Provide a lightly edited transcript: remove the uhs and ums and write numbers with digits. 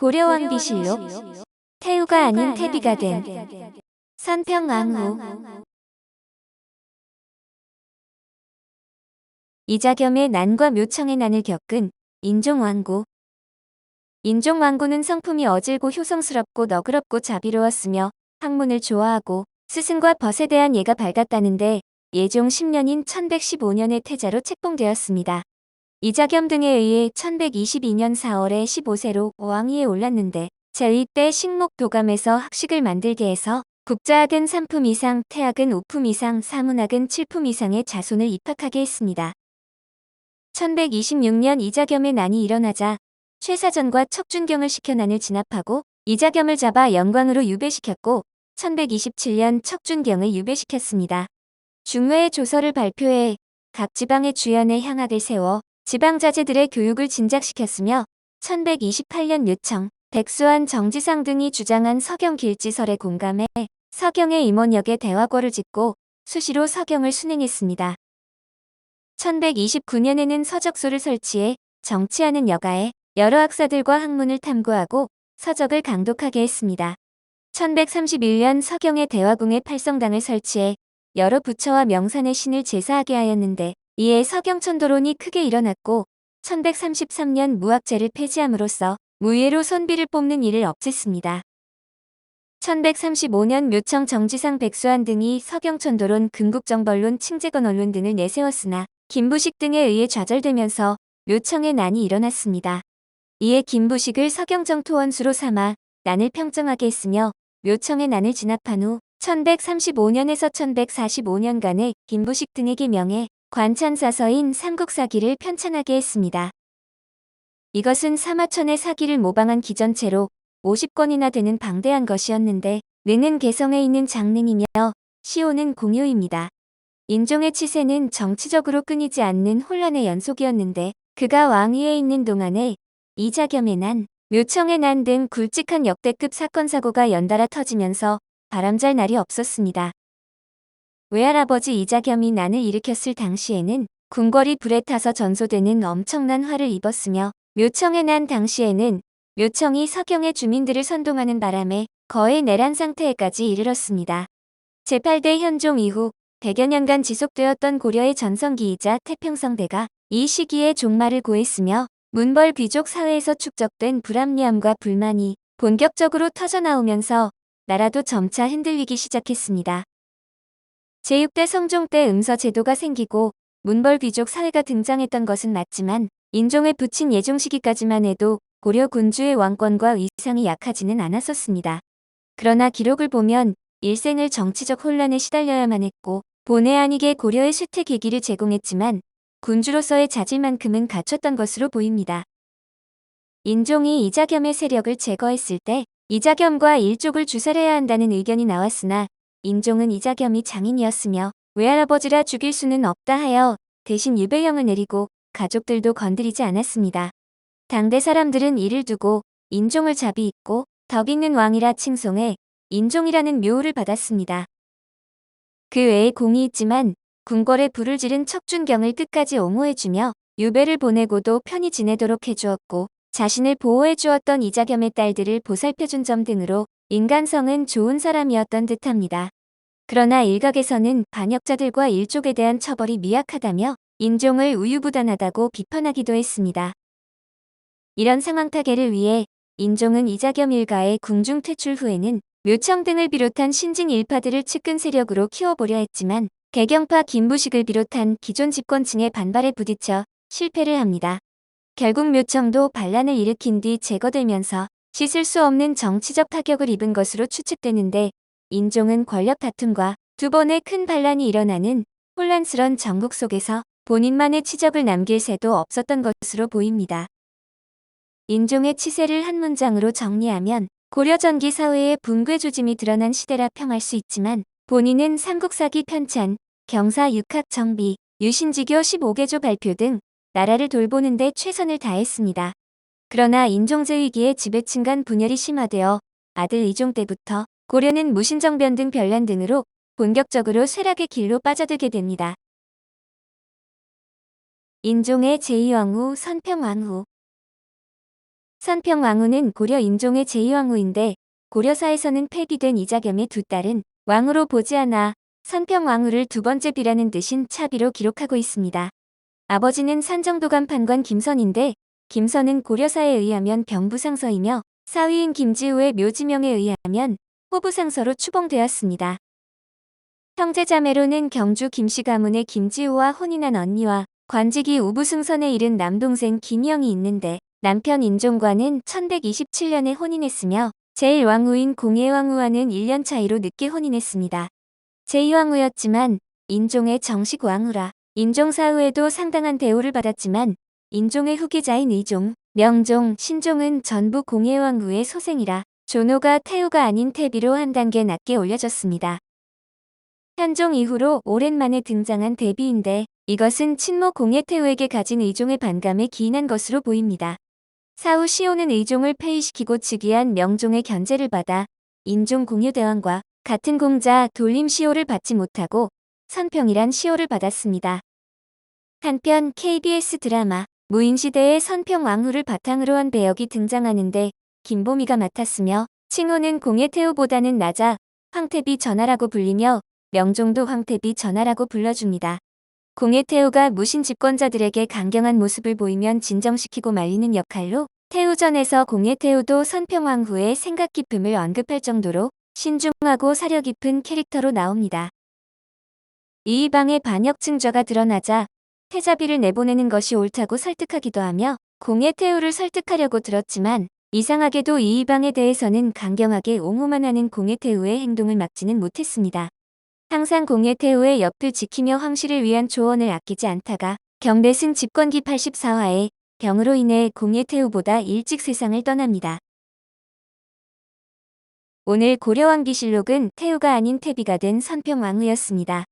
고려왕비실록 태우가 아닌 태비가 된 선평왕후. 이자겸의 난과 묘청의 난을 겪은 인종왕후. 인종왕후는 성품이 어질고 효성스럽고 너그럽고 자비로웠으며 학문을 좋아하고 스승과 벗에 대한 예가 밝았다는데 예종 10년인 1115년에 태자로 책봉되었습니다. 이자겸 등에 의해 1122년 4월에 15세로 왕위에 올랐는데 제2 때 식목 도감에서 학식을 만들게 해서 국자학은 3품 이상, 태학은 5품 이상, 사문학은 7품 이상의 자손을 입학하게 했습니다. 1126년 이자겸의 난이 일어나자 최사전과 척준경을 시켜 난을 진압하고 이자겸을 잡아 영광으로 유배시켰고 1127년 척준경을 유배시켰습니다. 중외의 조서를 발표해 각 지방의 주연에 향학을 세워 지방자제들의 교육을 진작시켰으며 1128년 류청, 백수한 정지상 등이 주장한 서경 길지설에 공감해 서경의 임원역에 대화궐을 짓고 수시로 서경을 순행했습니다. 1129년에는 서적소를 설치해 정치하는 여가에 여러 학사들과 학문을 탐구하고 서적을 강독하게 했습니다. 1131년 서경의 대화궁에 팔성당을 설치해 여러 부처와 명산의 신을 제사하게 하였는데 이에 서경천도론이 크게 일어났고 1133년 무학제를 폐지함으로써 무예로 선비를 뽑는 일을 없앴습니다. 1135년 묘청 정지상 백수한 등이 서경천도론 금국정벌론 칭제건 언론 등을 내세웠으나 김부식 등에 의해 좌절되면서 묘청의 난이 일어났습니다. 이에 김부식을 서경정토원수로 삼아 난을 평정하게 했으며 묘청의 난을 진압한 후 1135년에서 1145년간에 김부식 등에게 명해 관찬사서인 삼국사기를 편찬하게 했습니다. 이것은 사마천의 사기를 모방한 기전체로 50권이나 되는 방대한 것이었는데 능은 개성에 있는 장능이며 시호는 공효입니다. 인종의 치세는 정치적으로 끊이지 않는 혼란의 연속이었는데 그가 왕위에 있는 동안에 이자겸의 난, 묘청의 난 등 굵직한 역대급 사건 사고가 연달아 터지면서 바람잘 날이 없었습니다. 외할아버지 이자겸이 난을 일으켰을 당시에는 궁궐이 불에 타서 전소되는 엄청난 화를 입었으며 묘청의 난 당시에는 묘청이 서경의 주민들을 선동하는 바람에 거의 내란 상태에까지 이르렀습니다. 제8대 현종 이후 100여 년간 지속되었던 고려의 전성기이자 태평성대가 이 시기에 종말을 고했으며 문벌 귀족 사회에서 축적된 불합리함과 불만이 본격적으로 터져나오면서 나라도 점차 흔들리기 시작했습니다. 제6대 성종 때 음서 제도가 생기고 문벌 귀족 사회가 등장했던 것은 맞지만 인종에 붙인 예종 시기까지만 해도 고려 군주의 왕권과 위상이 약하지는 않았었습니다. 그러나 기록을 보면 일생을 정치적 혼란에 시달려야만 했고 본의 아니게 고려의 쇠퇴 계기를 제공했지만 군주로서의 자질만큼은 갖췄던 것으로 보입니다. 인종이 이자겸의 세력을 제거했을 때 이자겸과 일족을 주살해야 한다는 의견이 나왔으나 인종은 이자겸이 장인이었으며 외할아버지라 죽일 수는 없다 하여 대신 유배령을 내리고 가족들도 건드리지 않았습니다. 당대 사람들은 이를 두고 인종을 자비 있고 덕 있는 왕이라 칭송해 인종이라는 묘호를 받았습니다. 그 외에 공이 있지만 궁궐에 불을 지른 척준경을 끝까지 옹호해주며 유배를 보내고도 편히 지내도록 해주었고 자신을 보호해 주었던 이자겸의 딸들을 보살펴준 점 등으로 인간성은 좋은 사람이었던 듯합니다. 그러나 일각에서는 반역자들과 일족에 대한 처벌이 미약하다며 인종을 우유부단하다고 비판하기도 했습니다. 이런 상황 타개를 위해 인종은 이자겸 일가의 궁중 퇴출 후에는 묘청 등을 비롯한 신진 일파들을 측근 세력으로 키워보려 했지만 개경파 김부식을 비롯한 기존 집권층의 반발에 부딪혀 실패를 합니다. 결국 묘청도 반란을 일으킨 뒤 제거되면서 씻을 수 없는 정치적 타격을 입은 것으로 추측되는데 인종은 권력 다툼과 두 번의 큰 반란이 일어나는 혼란스런 정국 속에서 본인만의 치적을 남길 새도 없었던 것으로 보입니다. 인종의 치세를 한 문장으로 정리하면 고려 전기 사회의 붕괴 조짐이 드러난 시대라 평할 수 있지만 본인은 삼국사기 편찬, 경사 육학 정비, 유신지교 15개조 발표 등 나라를 돌보는 데 최선을 다했습니다. 그러나 인종제 위기에 지배층 간 분열이 심화되어 아들 이종 때부터 고려는 무신정변 등 변란 등으로 본격적으로 쇠락의 길로 빠져들게 됩니다. 인종의 제2왕후 선평왕후. 선평왕후는 고려 인종의 제2왕후인데 고려사에서는 폐비된 이자겸의 두 딸은 왕후로 보지 않아 선평왕후를 두 번째 비라는 뜻인 차비로 기록하고 있습니다. 아버지는 산정도감 판관 김선인데 김선은 고려사에 의하면 병부상서이며 사위인 김지우의 묘지명에 의하면 호부상서로 추봉되었습니다. 형제자매로는 경주 김씨 가문의 김지우와 혼인한 언니와 관직이 우부승선에 이른 남동생 김희영이 있는데 남편 인종과는 1127년에 혼인했으며 제1왕후인 공예왕후와는 1년 차이로 늦게 혼인했습니다. 제2왕후였지만 인종의 정식 왕후라 인종사후에도 상당한 대우를 받았지만 인종의 후계자인 의종, 명종, 신종은 전부 공예왕후의 소생이라 존호가 태후가 아닌 태비로 한 단계 낮게 올려졌습니다. 현종 이후로 오랜만에 등장한 대비인데 이것은 친모 공예태후에게 가진 의종의 반감에 기인한 것으로 보입니다. 사후 시호는 의종을 폐위시키고 즉위한 명종의 견제를 받아 인종 공유대왕과 같은 공자 돌림 시호를 받지 못하고 선평이란 시호를 받았습니다. 한편 KBS 드라마 무인시대의 선평왕후를 바탕으로 한 배역이 등장하는데 김보미가 맡았으며 칭호는 공예태후보다는 낮아 황태비 전하라고 불리며 명종도 황태비 전하라고 불러줍니다. 공예태후가 무신 집권자들에게 강경한 모습을 보이면 진정시키고 말리는 역할로 태후전에서 공예태후도 선평왕후의 생각 깊음을 언급할 정도로 신중하고 사려 깊은 캐릭터로 나옵니다. 이의방의 반역 증거가 드러나자 태자비를 내보내는 것이 옳다고 설득하기도 하며 공예태후를 설득하려고 들었지만 이상하게도 이의방에 대해서는 강경하게 옹호만 하는 공예태후의 행동을 막지는 못했습니다. 항상 공예태후의 옆을 지키며 황실을 위한 조언을 아끼지 않다가 경대승 집권기 84화에 병으로 인해 공예태후보다 일찍 세상을 떠납니다. 오늘 고려왕비실록은 태후가 아닌 태비가 된 선평왕후였습니다.